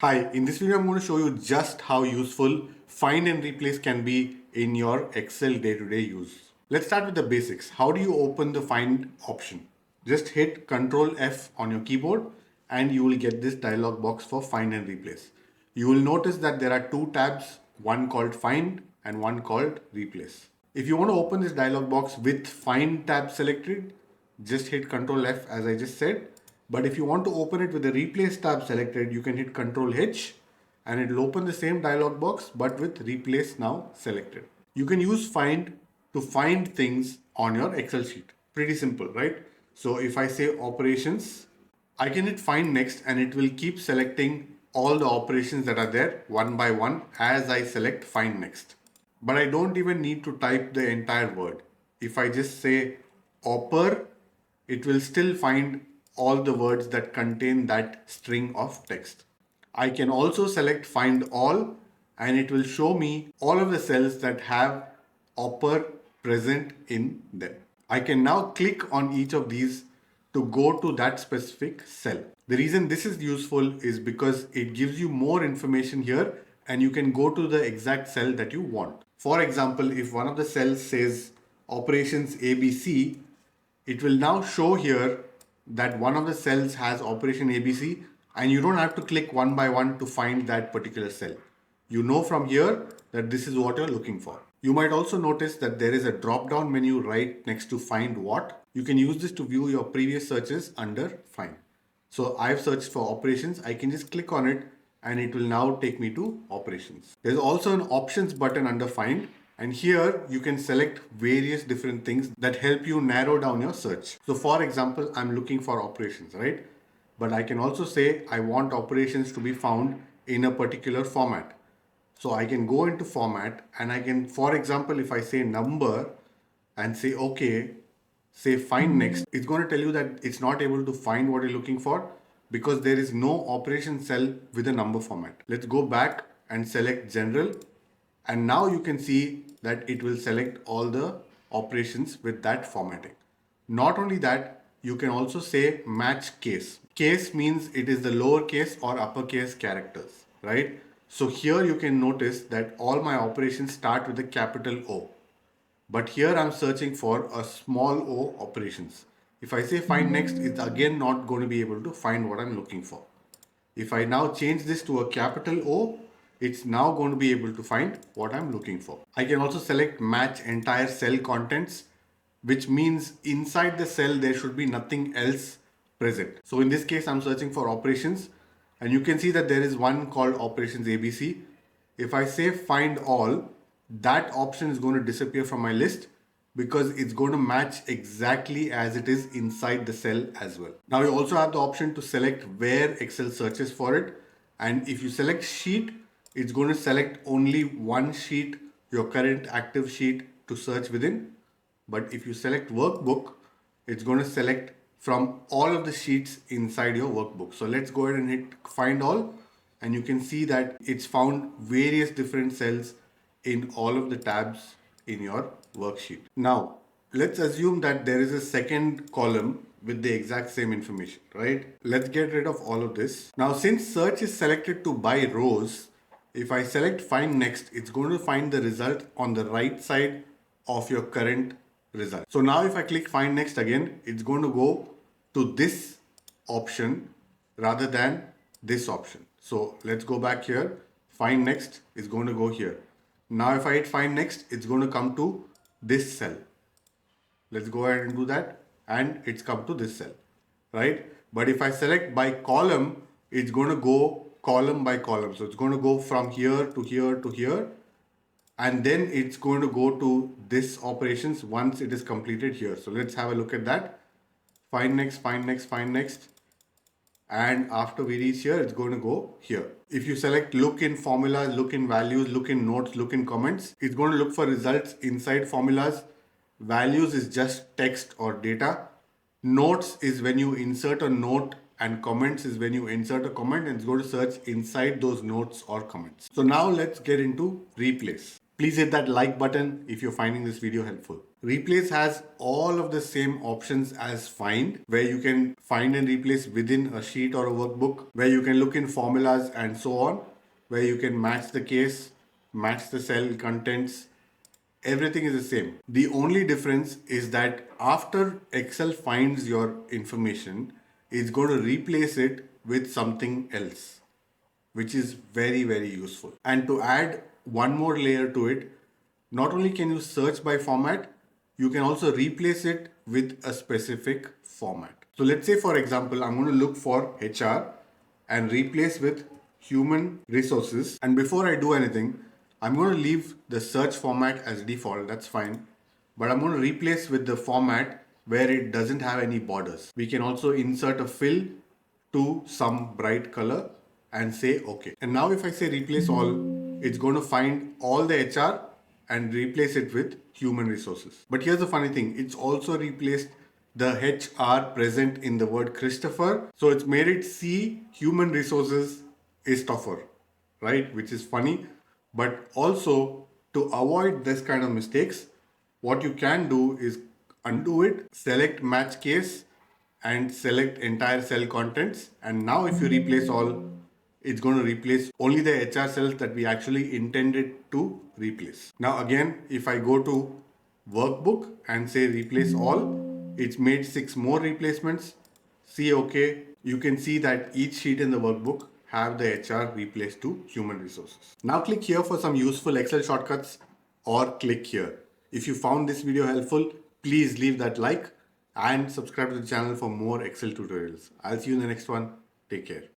Hi, in this video I'm going to show you just how useful find and replace can be in your Excel day-to-day use. Let's start with the basics. How do you open the find option? Just hit Ctrl F on your keyboard and you will get this dialog box for find and replace. You will notice that there are two tabs, one called find and one called replace. If you want to open this dialog box with find tab selected, just hit Ctrl F as I just said. But if you want to open it with the replace tab selected, you can hit Ctrl H and it will open the same dialog box but with replace now selected. You can use find to find things on your Excel sheet. Pretty simple, right? So if I say operations, I can hit find next and it will keep selecting all the operations that are there one by one as I select find next. But I don't even need to type the entire word. If I just say oper, it will still find all the words that contain that string of text. I can also select find all and it will show me all of the cells that have oper present in them. I can now click on each of these to go to that specific cell. The reason this is useful is because it gives you more information here and you can go to the exact cell that you want. For example, if one of the cells says operations ABC, it will now show here that one of the cells has operation ABC and you don't have to click one by one to find that particular cell. You know from here that this is what you're looking for. You might also notice that there is a drop down menu right next to find what. You can use this to view your previous searches under find. So I've searched for operations. I can just click on it and it will now take me to operations. There's also an options button under find and here you can select various different things that help you narrow down your search. So for example, I'm looking for operations, right? But I can also say I want operations to be found in a particular format. So I can go into format and I can, for example, if I say number and say okay, say find next, it's going to tell you that it's not able to find what you're looking for because there is no operation cell with a number format. Let's go back and select general and now you can see that it will select all the operations with that formatting. Not only that, you can also say match case. Case means it is the lowercase or uppercase characters, right? So here you can notice that all my operations start with a capital O. But here I'm searching for a small o operations. If I say find next, it's again not going to be able to find what I'm looking for. If I now change this to a capital O, it's now going to be able to find what I'm looking for. I can also select match entire cell contents, which means inside the cell there should be nothing else present. So in this case, I'm searching for operations and you can see that there is one called operations ABC. If I say find all, that option is going to disappear from my list because it's going to match exactly as it is inside the cell as well. Now you also have the option to select where Excel searches for it. And if you select sheet, it's going to select only one sheet, your current active sheet to search within. But if you select workbook, it's going to select from all of the sheets inside your workbook. So let's go ahead and hit find all and you can see that it's found various different cells in all of the tabs in your worksheet. Now, let's assume that there is a second column with the exact same information, right? Let's get rid of all of this. Now, since search is selected to by rows, if I select find next, it's going to find the result on the right side of your current result. So now if I click find next again, it's going to go to this option rather than this option. So let's go back here. Find next is going to go here. Now if I hit find next, it's going to come to this cell. Let's go ahead and do that and it's come to this cell, right? But if I select by column, it's going to go column by column. So it's going to go from here to here to here and then it's going to go to this operations once it is completed here. So let's have a look at that. Find next, find next, find next. And after we reach here, it's going to go here. If you select look in formulas, look in values, look in notes, look in comments, it's going to look for results inside formulas. Values is just text or data. Notes is when you insert a note and comments is when you insert a comment and it's going to search inside those notes or comments. So now let's get into replace. Please hit that like button if you're finding this video helpful. Replace has all of the same options as find, where you can find and replace within a sheet or a workbook, where you can look in formulas and so on, where you can match the case, match the cell contents. Everything is the same. The only difference is that after Excel finds your information, it's going to replace it with something else, which is very, very useful. And to add one more layer to it, not only can you search by format, you can also replace it with a specific format. So let's say, for example, I'm going to look for HR and replace with human resources. And before I do anything, I'm going to leave the search format as default. That's fine. But I'm going to replace with the format where it doesn't have any borders. We can also insert a fill to some bright color and say OK. And now if I say replace all, it's going to find all the HR and replace it with human resources. But here's the funny thing, it's also replaced the HR present in the word Christopher. So it's made it see human resources is tougher, right? Which is funny. But also, to avoid this kind of mistakes, what you can do is undo it, select match case and select entire cell contents. And now if you replace all, it's going to replace only the HR cells that we actually intended to replace. Now again, if I go to workbook and say replace all, it's made 6 more replacements. See OK, you can see that each sheet in the workbook have the HR replaced to human resources. Now click here for some useful Excel shortcuts or click here. If you found this video helpful, please leave that like and subscribe to the channel for more Excel tutorials. I'll see you in the next one. Take care.